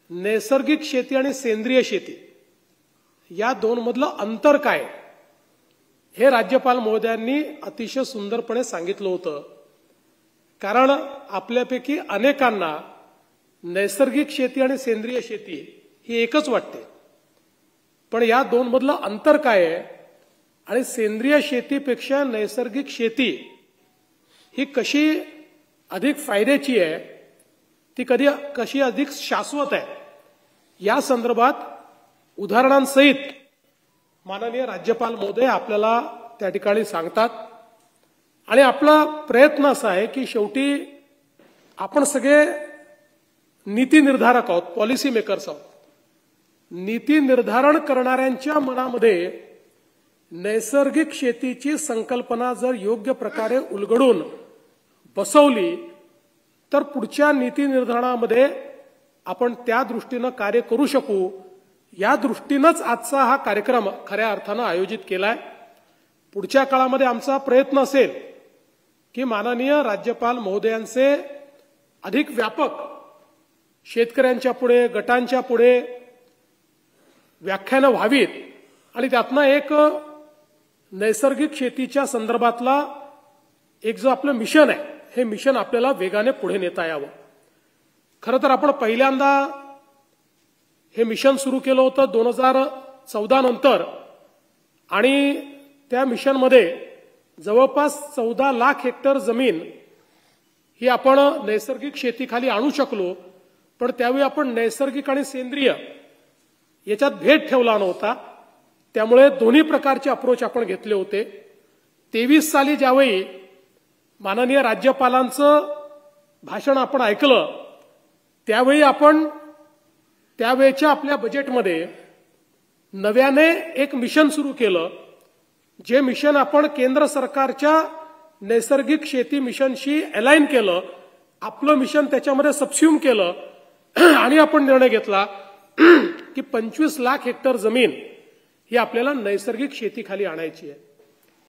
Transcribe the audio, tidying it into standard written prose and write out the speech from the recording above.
नैसर्गिक शेती आणि सेंद्रिय शेती या दोन मधलं अंतर काय हे राज्यपाल महोदयांनी अतिशय सुंदरपणे सांगितलं होतं। कारण आपल्यापैकी अनेकांना नैसर्गिक शेती आणि सेंद्रिय शेती ही एकच वाटते, पण या दोन मधलं अंतर काय आहे आणि सेंद्रिय शेतीपेक्षा नैसर्गिक शेती ही कशी अधिक फायद्याची आहे, ती कशी अधिक शाश्वत आहे, या संदर्भात उदाहरणांसहित माननीय राज्यपाल महोदय आपल्याला त्या ठिकाणी सांगतात। आणि आपला प्रयत्न असा आहे की शेवटी आपण सगळे नीती निर्धारक आहोत, पॉलिसी मेकर्स आहोत। नीती निर्धारण करणाऱ्यांच्या मनामध्ये नैसर्गिक शेतीची संकल्पना जर योग्य प्रकारे उलगडून बसवली तर पुढच्या नीती निर्धारणामध्ये आपण त्या दृष्टीने कार्य करू शकू। या दृष्टीनेच आजचा हा कार्यक्रम खऱ्या अर्थाने आयोजित केलाय। पुढच्या काळामध्ये आमचा प्रयत्न असेल की माननीय राज्यपाल महोदयांचे अधिक व्यापक शेतकऱ्यांच्या पुढे, गटांच्या पुढे व्याख्यानं व्हावीत आणि त्यातनं एक नैसर्गिक शेतीच्या संदर्भातला एक जो आपलं मिशन आहे, हे मिशन आपल्याला वेगाने पुढे नेता यावं। खरं तर आपण पहिल्यांदा हे मिशन सुरू केलं होतं 2014 नंतर आणि त्या मिशनमध्ये जवळपास 14 लाख हेक्टर जमीन ही आपण नैसर्गिक शेतीखाली आणू शकलो, पण त्यावेळी आपण नैसर्गिक आणि सेंद्रिय याच्यात भेद ठेवला नव्हता। त्यामुळे दोन्ही प्रकारचे अप्रोच आपण घेतले होते। 23 साली ज्यावेळी माननीय राज्यपालांचं भाषण आपण ऐकलं, त्यावेळी आपण त्यावेळच्या आपल्या बजेटमध्ये नव्याने एक मिशन सुरू केलं, जे मिशन आपण केंद्र सरकारच्या नैसर्गिक शेती मिशनशी अलाइन केलं, आपलं मिशन त्याच्यामध्ये सबस्युम केलं आणि आपण निर्णय घेतला की 25 लाख हेक्टर जमीन ही आपल्याला नैसर्गिक शेतीखाली आणायची आहे।